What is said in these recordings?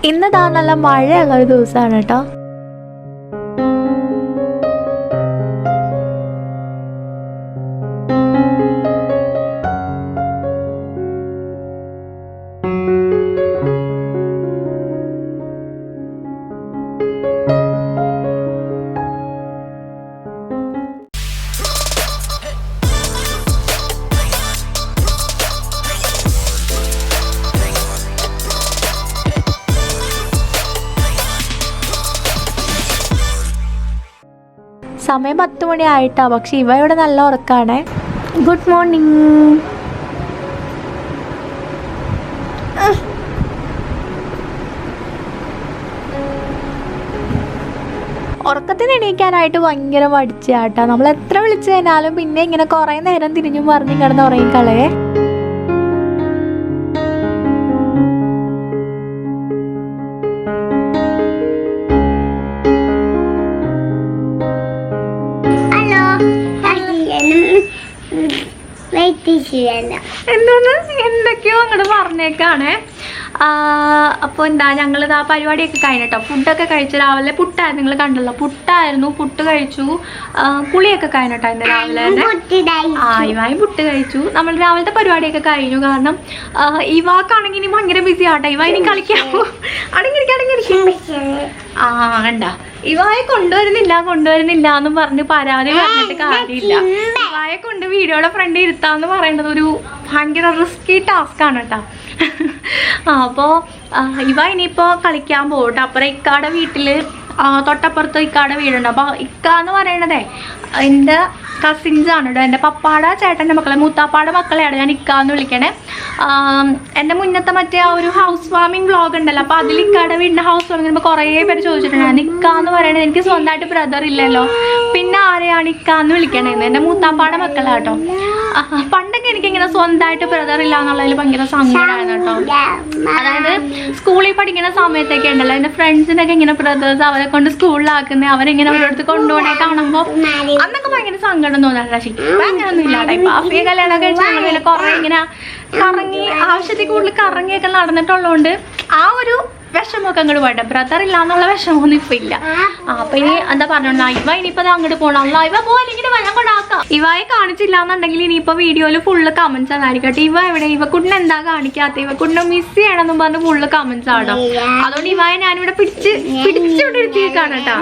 ഇന്നതാ നല്ല മഴയുള്ള ഒരു ദിവസമാണ് കേട്ടോ. സമയം 10 മണി ആയിട്ടാ, പക്ഷെ ഇവ ഇവിടെ നല്ല ഉറക്കാണ്. Good morning. ഉറക്കത്തിന് എണീക്കാനായിട്ട് ഭയങ്കര മടിച്ചാട്ടാ. നമ്മൾ എത്ര വിളിച്ചു കഴിഞ്ഞാലും പിന്നെ ഇങ്ങനെ കുറേ നേരം തിരിഞ്ഞും പറഞ്ഞും കിടന്ന് ഉറങ്ങിക്കളേ. എന്തോന്ന് എന്തൊക്കെയോ അങ്ങോട്ട് പറഞ്ഞേക്കാണേ. അപ്പോൾ എന്താ ഞങ്ങളിത് ആ പരിപാടിയൊക്കെ കഴിഞ്ഞിട്ടോ. ഫുഡൊക്കെ കഴിച്ചു. രാവിലെ പുട്ടായിരുന്നു, നിങ്ങൾ കണ്ടല്ലോ, പുട്ടായിരുന്നു. പുട്ട് കഴിച്ചു. കുളിയൊക്കെ കഴിഞ്ഞിട്ടോ ഇന്ന് രാവിലെ തന്നെ. ഇവായും പുട്ട് കഴിച്ചു. നമ്മൾ രാവിലത്തെ പരിപാടിയൊക്കെ കഴിഞ്ഞു. കാരണം ഇവാക്കാണെങ്കിൽ ഇനി ഭയങ്കര ബിസി ആട്ടോ. ഇവ ഇനി കളിക്കാമോ? അടങ്ങിയിരിക്കും. കണ്ട ഇവായെ കൊണ്ടുവരുന്നില്ല എന്ന് പറഞ്ഞ് പരാതി പറഞ്ഞിട്ട് കാര്യമില്ല. ഇവായെ കൊണ്ട് വീഡിയോയുടെ ഫ്രണ്ട് ഇരുത്താന്ന് പറയുന്നത് ഒരു ഭയങ്കര റിസ്കി ടാസ്ക് ആണ് കേട്ടോ. അപ്പോൾ ഇവ ഇനിയിപ്പോൾ കളിക്കാൻ പോകട്ടെ. അപ്പുറം ഇക്കാടെ വീട്ടിൽ തൊട്ടപ്പുറത്ത് ഇക്കാടെ വീടുണ്ട്. അപ്പോൾ ഇക്ക എന്ന് പറയണതേ എൻ്റെ കസിൻസ് ആണ് കേട്ടോ. എൻ്റെ പപ്പാടെ ചേട്ടൻ്റെ മക്കളെ, മൂത്താപ്പാടെ മക്കളെയാണ് ഞാൻ ഇക്ക എന്ന് വിളിക്കണേ. എൻ്റെ മുന്നത്തെ മറ്റേ ആ ഒരു ഹൗസ് വാമിങ് വ്ളോഗ് ഉണ്ടല്ലോ, അപ്പോൾ അതിൽ ഇക്കാടെ വീടിൻ്റെ ഹൗസ് വാമിങ് കുറേ പേര് ചോദിച്ചിട്ടുണ്ടായിരുന്നു ഇക്ക എന്ന് പറയണത്. എനിക്ക് സ്വന്തമായിട്ട് ബ്രദർ ഇല്ലല്ലോ, പിന്നെ ആരെയാണ് ഇക്ക എന്ന് വിളിക്കണേന്ന്. എൻ്റെ മൂത്താപ്പാടെ മക്കളാട്ടോ. പണ്ടൊക്കെ എനിക്കിങ്ങനെ സ്വന്തമായിട്ട് ബ്രദർ ഇല്ല എന്നുള്ളതിൽ ഭയങ്കര സങ്കടമായിരുന്നു കേട്ടോ. അതായത് സ്കൂളിൽ പഠിക്കുന്ന സമയത്തൊക്കെ ഉണ്ടല്ലോ, എൻ്റെ ഫ്രണ്ട്സിനൊക്കെ ഇങ്ങനെ ബ്രദേഴ്സ് അവരെ കൊണ്ട് സ്കൂളിലാക്കുന്നത്, അവരിങ്ങനെ അവരോടത്ത് കൊണ്ടുപോകണേ കാണുമ്പോൾ അന്നൊക്കെ ഭയങ്കര സങ്കടം തോന്നാറുണ്ട്. പക്ഷേ ഇപ്പം അങ്ങനെയൊന്നും ഇല്ലാട്ടോ. ഇപ്പം അഫിയ കല്യാണം കഴിച്ചാൽ കുറേ ഇങ്ങനെ കറങ്ങി, ആവശ്യത്തിൽ കൂടുതൽ കറങ്ങിയൊക്കെ നടന്നിട്ടുള്ളതുകൊണ്ട് ആ ഒരു വിഷമൊക്കെ അങ്ങോട്ട് പോട്ടെ. ബ്രദർ ഇല്ല എന്നുള്ള വിഷമമൊന്നും ഇപ്പം ഇല്ല. അപ്പം ഇനി എന്താ പറഞ്ഞോളാം, ഇവ ഇനിയിപ്പോൾ അങ്ങോട്ട് പോകണം. അല്ല ഇവ പോലെങ്കിൽ വരാൻ കൊണ്ടാക്കാം. ഇവയെ കാണിച്ചില്ല എന്നുണ്ടെങ്കിൽ ഇനിയിപ്പോൾ വീഡിയോയിൽ ഫുള്ള് കമൻസ് ആയിരിക്കട്ടെ. ഇവ എവിടെ, ഇവക്കുട്ടിനെ എന്താ കാണിക്കാത്ത, ഇവക്കുട്ടിനെ മിസ് ചെയ്യണമെന്നും പറഞ്ഞ് ഫുള്ള് കമൻസ് ആണോ. അതുകൊണ്ട് ഇവയെ ഞാനിവിടെ പിടിച്ചിട്ടിരുത്തിയേക്കാണ് കേട്ടോ.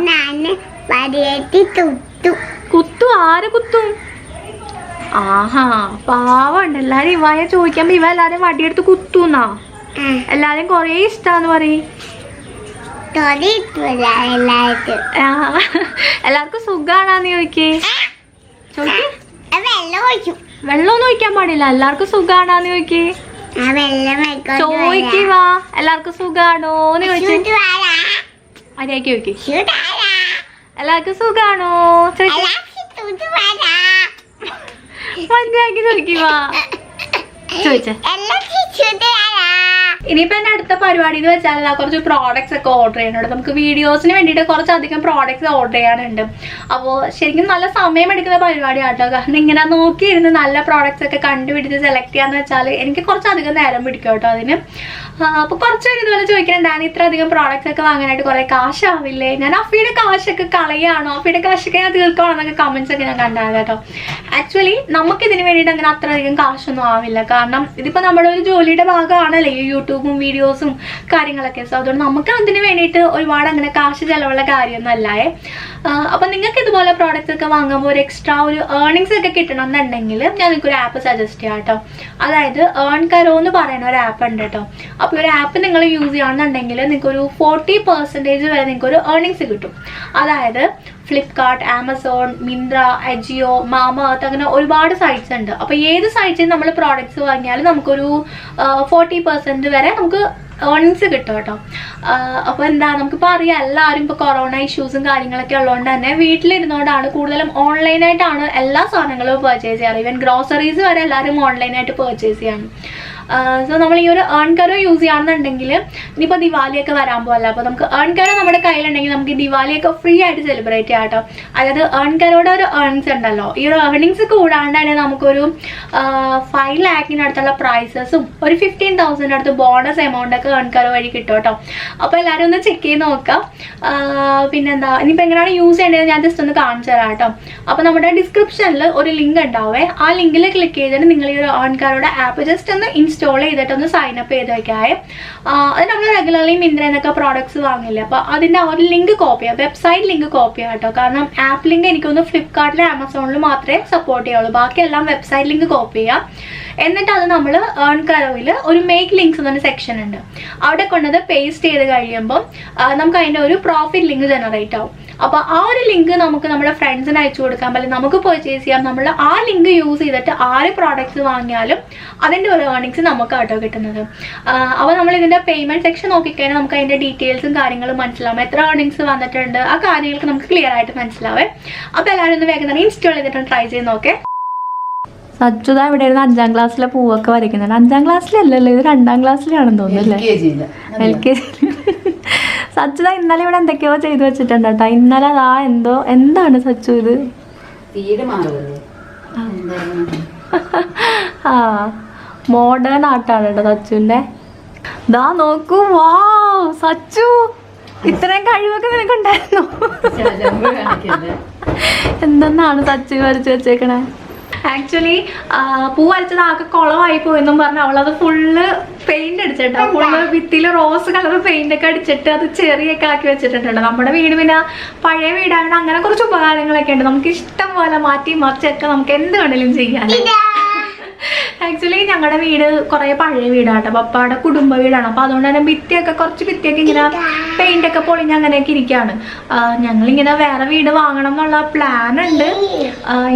കുത്തു? ആര് കുത്തും? ആഹാ പാവണ്ട്. എല്ലാരും ഇവയെ ചോദിക്കുമ്പോ ഇവ എല്ലാരും വടിയെടുത്ത് കുത്തുന്നാ. എല്ലാരും കൊറേ ഇഷ്ടാന്ന് പറയും. എല്ലാവർക്കും സുഖാണാന്ന് ചോദിക്കേ. വെള്ളമൊന്നും ഒഴിക്കാൻ പാടില്ല. എല്ലാവർക്കും സുഖാണാന്ന് ചോദിക്കേ. ചോദിക്കുവാ എല്ലാവർക്കും സുഖാണോന്ന് ചോദിച്ചു. മര്യാദക്ക് ചോദിക്കേ. എല്ലാവർക്കും സുഖാണോ മര്യാദക്ക് ചോദിക്കുവാ. ചോദിച്ചേ. ഇനിയിപ്പോൾ എൻ്റെ അടുത്ത പരിപാടി എന്ന് വെച്ചാൽ കുറച്ച് പ്രോഡക്ട്സ് ഒക്കെ ഓർഡർ ചെയ്യാനുണ്ട്. നമുക്ക് വീഡിയോസിന് വേണ്ടിയിട്ട് കുറച്ചധികം പ്രോഡക്ട്സ് ഓർഡർ ചെയ്യാനുണ്ട്. അപ്പോൾ ശരിക്കും നല്ല സമയം എടുക്കുന്ന പരിപാടിയാണ് കേട്ടോ. കാരണം ഇങ്ങനെ നോക്കിയിരുന്ന് നല്ല പ്രോഡക്ട്സ് ഒക്കെ കണ്ടുപിടിച്ച് സെലക്ട് ചെയ്യാന്ന് വെച്ചാൽ എനിക്ക് കുറച്ചധികം നേരം പിടിക്കും കേട്ടോ അതിന്. അപ്പോൾ കുറച്ച് പേര് ഇതുപോലെ ചോദിക്കുന്നുണ്ടായിരുന്നു, ഇത്ര അധികം പ്രോഡക്ട്സ് ഒക്കെ വാങ്ങാനായിട്ട് കുറേ കാശാവില്ലേ, ഞാൻ അഫിയുടെ കാശൊക്കെ കളയാണോ, അഫിയുടെ കാശൊക്കെ ഞാൻ തീർക്കണോ എന്നൊക്കെ കമൻസ് ഒക്കെ ഞാൻ കണ്ടായിരുന്നു കേട്ടോ. ആക്ച്വലി നമുക്കിതിന് വേണ്ടിയിട്ട് അങ്ങനെ അത്ര അധികം കാശൊന്നും ആവില്ല. കാരണം ഇതിപ്പോൾ നമ്മുടെ ഒരു ജോലിയുടെ ഭാഗമാണല്ലോ ഈ യൂട്യൂബും വീഡിയോസും കാര്യങ്ങളൊക്കെ. സോ അതുകൊണ്ട് നമുക്ക് അതിന് വേണ്ടിയിട്ട് ഒരുപാട് അങ്ങനെ കാശ് ചിലവുള്ള കാര്യമൊന്നും അല്ലേ. അപ്പം നിങ്ങൾക്ക് ഇതുപോലെ പ്രോഡക്റ്റ്സ് ഒക്കെ വാങ്ങുമ്പോൾ ഒരു എക്സ്ട്രാ ഒരു ഏർണിങ്സ് ഒക്കെ കിട്ടണം എന്നുണ്ടെങ്കിൽ ഞാൻ നിങ്ങൾക്ക് ഒരു ആപ്പ് സജസ്റ്റ് ചെയ്യാം കേട്ടോ. അതായത് Earnkaro എന്ന് പറയുന്ന ഒരു ആപ്പ് ഉണ്ട് കേട്ടോ. അപ്പോൾ ഒരു ആപ്പ് നിങ്ങൾ യൂസ് ചെയ്യുകയാണെന്നുണ്ടെങ്കിൽ നിങ്ങൾക്കൊരു 40% വരെ നിങ്ങൾക്കൊരു ഏർണിങ്സ് കിട്ടും. അതായത് ഫ്ലിപ്കാർട്ട്, ആമസോൺ, മിന്ത്ര, അജിയോ, മാമ അങ്ങനെ ഒരുപാട് സൈറ്റ്സ് ഉണ്ട്. അപ്പോൾ ഏത് സൈറ്റ്സിൽ നമ്മൾ പ്രോഡക്ട്സ് വാങ്ങിയാലും നമുക്കൊരു 40% വരെ നമുക്ക് ഏർണിങ്സ് കിട്ടും കേട്ടോ. അപ്പോൾ എന്താ നമുക്കിപ്പോൾ അറിയാം, എല്ലാവരും ഇപ്പോൾ കൊറോണ ഇഷ്യൂസും കാര്യങ്ങളൊക്കെ ഉള്ളതുകൊണ്ട് തന്നെ വീട്ടിലിരുന്നുകൊണ്ടാണ് കൂടുതലും ഓൺലൈനായിട്ടാണ് എല്ലാ സാധനങ്ങളും പർച്ചേസ് ചെയ്യാറ്. ഈവൻ ഗ്രോസറീസ് വരെ എല്ലാവരും ഓൺലൈനായിട്ട് പർച്ചേസ് ചെയ്യാണ്. സോ നമ്മൾ ഈ ഒരു Earnkaro യൂസ് ചെയ്യുകയാണെന്നുണ്ടെങ്കിൽ ഇനിയിപ്പോൾ ദിവാലിയൊക്കെ വരാൻ പോകല്ല, അപ്പോൾ നമുക്ക് Earnkaro നമ്മുടെ കയ്യിലുണ്ടെങ്കിൽ നമുക്ക് ഈ ദിവാലിയൊക്കെ ഫ്രീ ആയിട്ട് സെലിബ്രേറ്റ് ചെയ്യാം കേട്ടോ. അതായത് Earnkaroയുടെ ഒരു ഏർണിങ്സ് ഉണ്ടല്ലോ, ഈ ഒരു ഏർണിങ്സ് കൂടാണ്ട് തന്നെ നമുക്കൊരു 5 lakhിനടുത്തുള്ള പ്രൈസസും ഒരു 15,000 അടുത്ത് ബോണസ് എമൗണ്ട് ഒക്കെ Earnkaro വഴി കിട്ടും കേട്ടോ. അപ്പോൾ എല്ലാവരും ഒന്ന് ചെക്ക് ചെയ്ത് നോക്കാം. പിന്നെന്താ, ഇനിയിപ്പോൾ എങ്ങനെയാണ് യൂസ് ചെയ്യേണ്ടത് ഞാൻ ജസ്റ്റ് ഒന്ന് കാണിച്ചു തരാം കേട്ടോ. അപ്പോൾ നമ്മുടെ ഡിസ്ക്രിപ്ഷനിൽ ഒരു ലിങ്ക് ഉണ്ടാവേ, ആ ലിങ്കിൽ ക്ലിക്ക് ചെയ്തിട്ട് നിങ്ങൾ ഈ ഒരു Earnkaroയുടെ ആപ്പ് ജസ്റ്റ് ഒന്ന് ഇൻസ്റ്റാൾ ചെയ്തിട്ട് ഒന്ന് സൈൻ അപ്പ് ചെയ്ത് വയ്ക്കാവേ. അത് നമ്മൾ റെഗുലർലി മിന്ത്രന്നൊക്കെ പ്രോഡക്ട്സ് വാങ്ങില്ലേ, അപ്പോൾ അതിൻ്റെ ഒരു ലിങ്ക് കോപ്പി ചെയ്യാം, വെബ്സൈറ്റ് ലിങ്ക് കോപ്പി ചെയ്യാം കേട്ടോ. കാരണം ആപ്പ് ലിങ്ക് എനിക്കൊന്ന് ഫ്ലിപ്കാർട്ടിലും ആമസോണിലും മാത്രമേ സപ്പോർട്ട് ചെയ്യുള്ളൂ, ബാക്കിയെല്ലാം വെബ്സൈറ്റ് ലിങ്ക് കോപ്പി ചെയ്യാം. എന്നിട്ട് അത് നമ്മൾ Earnkaroയിൽ ഒരു മേക്ക് ലിങ്ക്സ് എന്ന് പറഞ്ഞ സെക്ഷൻ ഉണ്ട്, അവിടെ കൊണ്ടത് പേസ്റ്റ് ചെയ്ത് കഴിയുമ്പോൾ നമുക്ക് അതിൻ്റെ ഒരു പ്രോഫിറ്റ് ലിങ്ക് ജനറേറ്റ് ആവും. അപ്പോൾ ആ ഒരു ലിങ്ക് നമുക്ക് നമ്മുടെ ഫ്രണ്ട്സിന് അയച്ചു കൊടുക്കാം, അല്ലെങ്കിൽ നമുക്ക് പർച്ചേസ് ചെയ്യാം. നമ്മൾ ആ ലിങ്ക് യൂസ് ചെയ്തിട്ട് ആര് പ്രോഡക്റ്റ്സ് വാങ്ങിയാലും അതിൻ്റെ ഒരു ഏർണിങ്സ് നമുക്ക് ആട്ടോ കിട്ടുന്നത്. അപ്പോൾ നമ്മൾ ഇതിൻ്റെ പേയ്മെൻറ്റ് സെക്ഷൻ നോക്കിക്കഴിഞ്ഞാൽ നമുക്ക് അതിൻ്റെ ഡീറ്റെയിൽസും കാര്യങ്ങളും മനസ്സിലാവും, എത്ര ഏർണിങ്സ് വന്നിട്ടുണ്ട്, ആ കാര്യങ്ങൾക്ക് നമുക്ക് ക്ലിയർ ആയിട്ട് മനസ്സിലാവേ. അപ്പോൾ എല്ലാവരും ഒന്ന് വേഗം തന്നെ ഇൻസ്റ്റാൾ ചെയ്തിട്ട് ട്രൈ ചെയ്ത് നോക്കേ. സച്ചുത ഇവിടെ ഇരുന്ന് 5ാം ക്ലാസ്സിലെ പൂവൊക്കെ വരയ്ക്കുന്നുണ്ട്. 5ാം ക്ലാസ്സിലല്ലല്ലോ, ഇത് 2ാം ക്ലാസ്സിലാണെന്ന് തോന്നുന്നു അല്ലേ, LKG. സച്ചുത ഇന്നലെ ഇവിടെ എന്തൊക്കെയോ ചെയ്തു വെച്ചിട്ടുണ്ട് കേട്ടോ. ഇന്നലെ എന്താണ് സച്ചു ഇത്? ആ മോഡേൺ ആർട്ടാണ് കേട്ടോ സച്ചുവിന്റെ. ദാ നോക്കൂ, വാവ് സച്ചു, ഇത്രയും കഴിവൊക്കെ നിനക്കുണ്ടായിരുന്നു. എന്തെന്നാണ് സച്ചു വരച്ചു വെച്ചേക്കണേ? ആക്ച്വലി പൂ വരച്ചത് ആകെ കുളമായി പോയെന്നും പറഞ്ഞ് അവളത് ഫുള്ള് പെയിന്റ് അടിച്ചിട്ടോ, ഫുള്ള് ഭിത്തിയിൽ റോസ് കളർ പെയിന്റ് ഒക്കെ അടിച്ചിട്ട് അത് ചെറിയൊക്കെ ആക്കി വെച്ചിട്ടുണ്ട്. നമ്മുടെ വീട് പിന്നെ പഴയ വീടാണ്, അങ്ങനെ കുറച്ച് ഉപകാരങ്ങളൊക്കെ ഉണ്ട്, നമുക്ക് ഇഷ്ടം പോലെ മാറ്റി മറിച്ചൊക്കെ നമുക്ക് എന്ത് വേണേലും ചെയ്യാൻ. ആക്ച്വലി ഞങ്ങളുടെ വീട് കുറേ പഴയ വീടാട്ടോ, പപ്പായുടെ കുടുംബ വീടാണ്. അപ്പോൾ അതുകൊണ്ട് തന്നെ കുറച്ച് ഭിത്തിയൊക്കെ ഇങ്ങനെ പെയിൻ്റൊക്കെ പൊളിഞ്ഞ് അങ്ങനെയൊക്കെ ഇരിക്കുകയാണ്. ഞങ്ങളിങ്ങനെ വേറെ വീട് വാങ്ങണം എന്നുള്ള പ്ലാൻ ഉണ്ട്.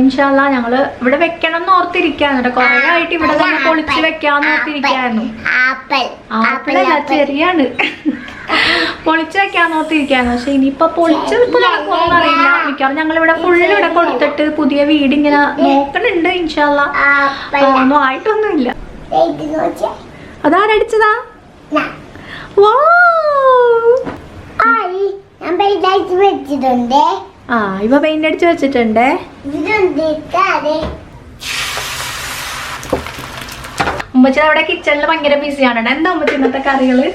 ഇൻഷാല്ലാ ഞങ്ങൾ ഇവിടെ വെക്കണം എന്ന് ഓർത്തിരിക്കുകയാണ് കേട്ടോ. കുറേ ആയിട്ട് ഇവിടെ തന്നെ പൊളിച്ച് വെക്കാമെന്ന് ഓർത്തിരിക്കുകയായിരുന്നു. ആപ്പിളല്ല, ചെറിയാണ്, പൊളിച്ച് വെക്കാന്ന് ഓർത്തിരിക്കുകയാണ്. പക്ഷെ ഇനിയിപ്പോൾ പൊളിച്ച് നടക്കുമെന്ന് അറിയില്ല. മിക്കവാറും ഞങ്ങളിവിടെ ഫുള്ള് ഇവിടെ കൊടുത്തിട്ട് പുതിയ വീട് ഇങ്ങനെ നോക്കണുണ്ട്. ഇൻഷാല്ലാ ഒന്നും ആയിട്ടൊന്നുമില്ല. അതാരടിച്ചതാ? ആ ഇവ പെയിന്റ് അടിച്ച് വെച്ചിട്ടുണ്ട്. ഉമ്മച്ചി അവിടെ കിച്ചണില് ഭയങ്കര ബിസിയാണ്. എന്താ ഉമ്മച്ചി ഇന്നത്തെ കറികള്?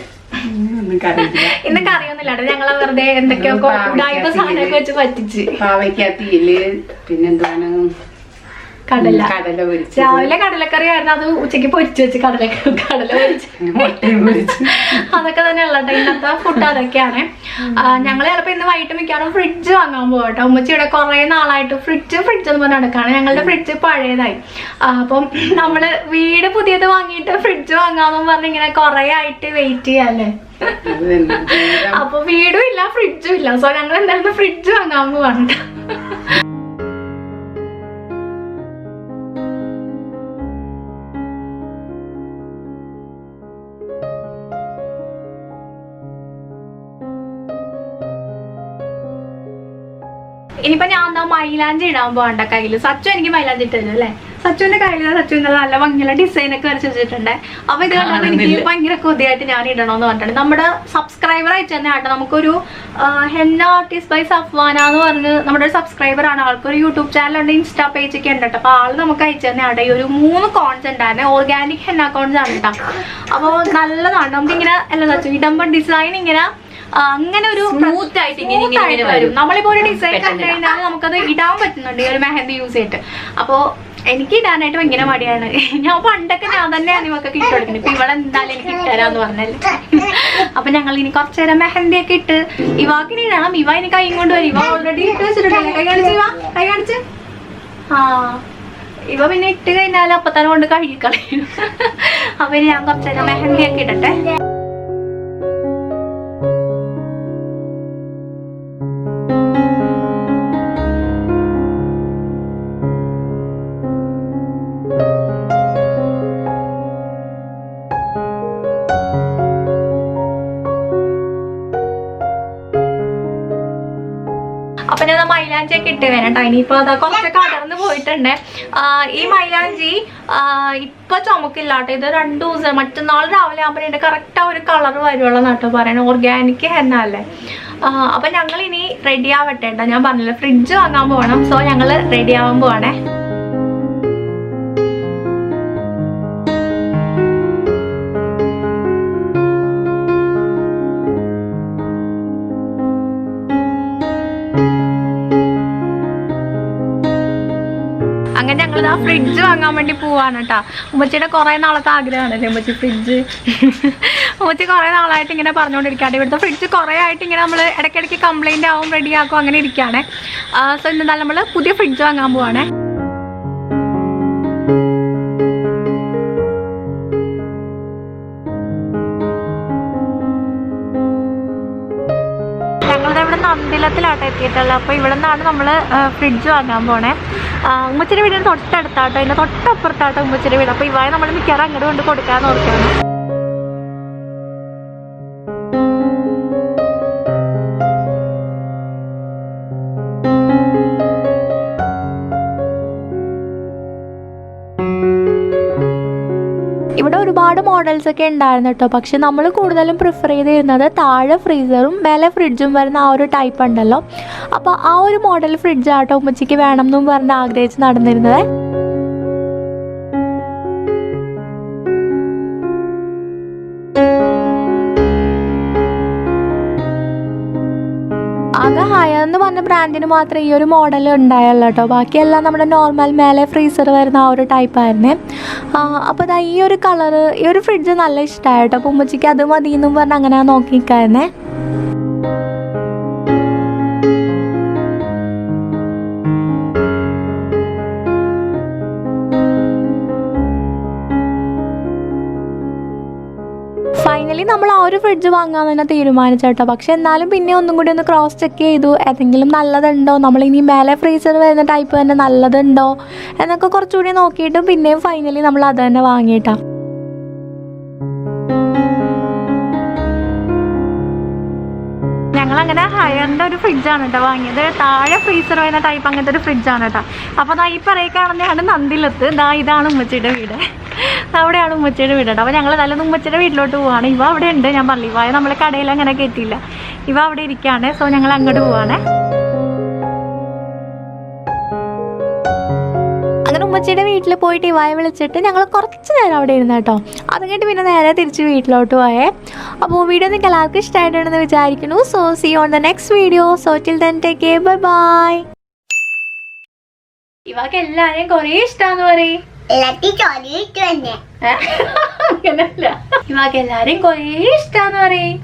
ഇന്ന് കറിയൊന്നുമില്ല, ഞങ്ങളെ വെറുതെ എന്തൊക്കെയോ ഉടായ്പ സാധനമൊക്കെ വെച്ച് പറ്റിച്ച്. പാവയ്ക്കത്തിയില് പിന്നെന്താണ് കടല പൊരിച്ച്, രാവിലെ കടലക്കറി ആയിരുന്നു, അത് ഉച്ചക്ക് പൊരിച്ചു വെച്ച് കടല പൊരിച്ച് അതൊക്കെ തന്നെ ഉള്ളട്ടോ ഇന്നത്തെ ഫുഡ്. അതൊക്കെയാണ്. ഞങ്ങൾ ചിലപ്പോ ഇന്ന് വൈകിട്ട് മിക്കവാറും ഫ്രിഡ്ജ് വാങ്ങാൻ പോകട്ടോ. ഉമ്മച്ചി ഇവിടെ കുറെ നാളായിട്ട് ഫ്രിഡ്ജ് എന്ന് പറഞ്ഞ് നടക്കാണ്. ഞങ്ങളുടെ ഫ്രിഡ്ജ് പഴയതായി, അപ്പം നമ്മള് വീട് പുതിയത് വാങ്ങിയിട്ട് ഫ്രിഡ്ജ് വാങ്ങാന്ന് പറഞ്ഞ് ഇങ്ങനെ കുറെ ആയിട്ട് വെയിറ്റ് ചെയ്യാല്ലേ. അപ്പൊ വീടും ഇല്ല ഫ്രിഡ്ജും ഇല്ല. സോ ഞങ്ങൾ എന്തായാലും ഫ്രിഡ്ജ് വാങ്ങാൻ പോവാണ്. ഇനിയിപ്പോ ഞാൻ എന്താ മൈലാഞ്ചി ഇടാൻ പോകണ്ട കയ്യില്. സച്ചു എനിക്ക് മൈലാഞ്ചി ഇട്ടല്ലോ അല്ലേ? സച്ചുവിന്റെ കയ്യില് സച്ചു നല്ല ഭംഗിയുള്ള ഡിസൈൻ ഒക്കെ വരച്ച് വെച്ചിട്ടുണ്ട്. അപ്പൊ ഇത് കണ്ടാൽ എനിക്ക് ഭയങ്കര കൊതിയായിട്ട് ഞാൻ ഇടണമെന്ന് പറഞ്ഞിട്ടുണ്ട്. നമ്മുടെ സബ്സ്ക്രൈബർ ആയിട്ട് തന്നെ ആട്ടെ, നമുക്കൊരു ഹെന്ന ആർട്ടിസ്റ്റ് ബൈ സഫ്വാന എന്ന് പറഞ്ഞ് നമ്മുടെ ഒരു സബ്സ്ക്രൈബർ ആണ്. ആൾക്കൊരു യൂട്യൂബ് ചാനലുണ്ട്, ഇൻസ്റ്റാ പേജ് ഒക്കെ ഉണ്ട് കേട്ടോ. അപ്പൊ ആള് നമുക്ക് അയച്ചു തന്നെ ആട്ടെ. ഈ ഒരു 3 കോൺസ് ഉണ്ടായിരുന്നു, ഓർഗാനിക് ഹെന്ന അക്കൗണ്ട്സ് ആണ് കേട്ടോ. അപ്പോൾ നല്ലതാണ്. നമുക്കിങ്ങനെ അല്ല സച്ചു ഇടുമ്പോൾ ഡിസൈൻ ഇങ്ങനെ അങ്ങനെ ഒരു സ്മൂത്ത് ആയിട്ട് വരും. നമ്മളിപ്പോ ഒരു ഡിസൈൻ കണ്ടു കഴിഞ്ഞാൽ നമുക്കത് ഇടാൻ പറ്റുന്നുണ്ട് ഈ ഒരു മെഹന്തി യൂസ് ചെയ്തിട്ട്. അപ്പോൾ എനിക്ക് ഇടാനായിട്ട് ഭയങ്കര മടിയാണ്. ഞാൻ പണ്ടൊക്കെ ഞാൻ തന്നെയാണ് ഇവക്കൊക്കെ ഇട്ട് കൊടുക്കുന്നത്. ഇപ്പൊ ഇവളെന്തായാലും എനിക്ക് ഇട്ടുതരാന്ന് പറഞ്ഞല്ലേ. അപ്പൊ ഞങ്ങൾ ഇനി കുറച്ചു നേരം മെഹന്തി ഒക്കെ ഇട്ട് ഇവാക്കിന് ഇടണം. ഇവ ഇനി കൈ കൊണ്ട് വരും. ഇവ ഓൾറെഡി ഇട്ട് വെച്ചിട്ടുണ്ടല്ലേ? കൈ കാണിച്ച് ഇവ, കൈ കാണിച്ച്. ആ ഇവ പിന്നെ ഇട്ട് കഴിഞ്ഞാൽ അപ്പൊ തന്നെ കൊണ്ട് കഴുകിക്കളയും. അപ്പൊ ഇനി ഞാൻ കുറച്ചു നേരം മെഹന്തി ഒക്കെ ഇടട്ടെ. അപ്പൊ ഞാൻ മൈലാഞ്ചി ഒക്കെ ഇട്ട് വേണം ഇനിയിപ്പോ അതാ കുറച്ചൊക്കെ അടർന്ന് പോയിട്ടുണ്ട്. ഈ മൈലാഞ്ചി ഇപ്പൊ ചുമക്കില്ല കേട്ടോ. ഇത് 2 ദിവസം മറ്റന്നാൾ രാവിലെ ആകുമ്പോഴേ കറക്റ്റ് ആ ഒരു കളർ വരുവുള്ള നാട്ടോ പറയണ. ഓർഗാനിക് ഹെന്ന അല്ലേ. അപ്പൊ ഞങ്ങൾ ഇനി റെഡി ആവട്ടെ. ഞാൻ പറഞ്ഞില്ല ഫ്രിഡ്ജ് വാങ്ങാൻ പോകണം. സോ ഞങ്ങൾ റെഡി ആവാൻ പോവാണേ. അങ്ങനെ ഞങ്ങൾ ആ ഫ്രിഡ്ജ് വാങ്ങാൻ വേണ്ടി പോവാണ് കേട്ടോ. ഉമ്മച്ചിയുടെ കുറെ നാളത്തെ ആഗ്രഹമാണല്ലേ ഉമ്മച്ചി ഫ്രിഡ്ജ്. ഉമ്മച്ചി കുറെ നാളായിട്ട് ഇങ്ങനെ പറഞ്ഞുകൊണ്ടിരിക്കുകയാണ്. ഇവിടുത്തെ ഫ്രിഡ്ജ് കുറെ ആയിട്ട് ഇങ്ങനെ നമ്മൾ ഇടയ്ക്കിടയ്ക്ക് കംപ്ലൈന്റ് ആവും റെഡിയാക്കും അങ്ങനെ ഇരിക്കുകയാണ്. സോ എന്തായാലും നമ്മൾ പുതിയ ഫ്രിഡ്ജ് വാങ്ങാൻ പോവാണേ. നന്ദിലത്തിലാട്ടോ എത്തിയിട്ടുള്ളത്. അപ്പോൾ ഇവിടെ നിന്നാണ് നമ്മൾ ഫ്രിഡ്ജ് വാങ്ങാൻ പോണേ. ഉമ്മച്ചിയുടെ വീടിന് തൊട്ടടുത്താട്ടോ, അതിൻ്റെ തൊട്ടപ്പുറത്താട്ടോ ഉമ്മച്ചിയുടെ വീട്. അപ്പോൾ ഇവായ നമ്മൾ മിക്കവാറും അങ്ങോട്ട് കൊണ്ട് കൊടുക്കാമെന്ന് ഓർക്കാണ്. ഇവിടെ ഒരുപാട് മോഡൽസ് ഒക്കെ ഉണ്ടായിരുന്നു കേട്ടോ. പക്ഷെ നമ്മൾ കൂടുതലും പ്രിഫർ ചെയ്തിരുന്നത് താഴെ ഫ്രീസറും മേലെ ഫ്രിഡ്ജും വരുന്ന ആ ഒരു ടൈപ്പ് ഉണ്ടല്ലോ. അപ്പോൾ ആ ഒരു മോഡൽ ഫ്രിഡ്ജാട്ടോ ഉമ്മച്ചിക്ക് വേണം എന്നും പറഞ്ഞ് ആഗ്രഹിച്ച് നടന്നിരുന്നത്. ആകെ ഹയർ എന്ന് പറഞ്ഞ ബ്രാൻഡിന് മാത്രമേ ഈ ഒരു മോഡൽ ഉണ്ടായുള്ളൂ കേട്ടോ. ബാക്കിയെല്ലാം നമ്മുടെ നോർമൽ മേലെ ഫ്രീസർ വരുന്ന ആ ഒരു ടൈപ്പായിരുന്നേ. അപ്പോൾ അതാ ഈ ഒരു കളറ് ഈ ഒരു ഫ്രിഡ്ജ് നല്ല ഇഷ്ടമായി കേട്ടോ. അപ്പോൾ ഉമ്മച്ചിക്ക് അത് മതി എന്നും പറഞ്ഞ് അങ്ങനെ നോക്കിക്കായിരുന്നേ. ഫൈനലി നമ്മൾ ആ ഒരു ഫ്രിഡ്ജ് വാങ്ങാൻ തന്നെ തീരുമാനിച്ചേട്ടോ. പക്ഷെ എന്നാലും പിന്നെ ഒന്നും കൂടി ഒന്ന് ക്രോസ് ചെക്ക് ചെയ്തു. ഏതെങ്കിലും നല്ലതുണ്ടോ, നമ്മളിനി മേലെ ഫ്രീസർ വരുന്ന ടൈപ്പ് തന്നെ നല്ലതുണ്ടോ എന്നൊക്കെ കുറച്ചുകൂടി നോക്കിയിട്ടും പിന്നെയും ഫൈനലി നമ്മൾ അത് തന്നെ വാങ്ങിയിട്ടാ. ഞങ്ങളങ്ങനെ ഹയറിൻ്റെ ഒരു ഫ്രിഡ്ജാണ് കേട്ടോ വാങ്ങിയത്. താഴെ ഫ്രീസർ വരുന്ന ടൈപ്പ് അങ്ങനത്തെ ഒരു ഫ്രിഡ്ജാണ് കേട്ടോ. അപ്പോൾ ദാ ഈ പറയുകയാണെന്നാണ് നന്ദിലത്ത്. ഇതാണ് ഉമ്മച്ചിയുടെ വീട്. അവിടെയാണ് ഉമ്മച്ചിയുടെ വീട് കേട്ടോ. അപ്പോൾ ഞങ്ങൾ നല്ല ഉമ്മച്ചിയുടെ വീട്ടിലോട്ട് പോവാണ്. ഇവ അവിടെ ഉണ്ട്. ഞാൻ പറഞ്ഞു ഇവ നമ്മൾ കടയിൽ അങ്ങനെ കയറ്റിയില്ല. ഇവ അവിടെ ഇരിക്കുകയാണ്. സോ ഞങ്ങൾ അങ്ങോട്ട് പോവാണ്. അങ്ങനെ ഉമ്മച്ചിയുടെ വീട്ടിൽ പോയിട്ട് ഇവായ വിളിച്ചിട്ട് ഞങ്ങൾ കുറച്ച് നേരം അവിടെ ഇരുന്നു കേട്ടോ. അത് കഴിഞ്ഞിട്ട് പിന്നെ നേരെ തിരിച്ച് വീട്ടിലോട്ട് പോയേ. അപ്പോൾ വീഡിയോ നിങ്ങൾക്ക് എല്ലാവർക്കും ഇഷ്ടമായിട്ടുണ്ടെന്ന് വിചാരിക്കുന്നു. So see on the next video. So till then take care. Bye bye. ഇവാക്ക് എല്ലാരെയും കുറേ ഇഷ്ടമാന്ന് പറയും. അങ്ങനല്ല, ഇവാക്ക് എല്ലാരെയും കുറേ ഇഷ്ടമാന്ന് പറയും.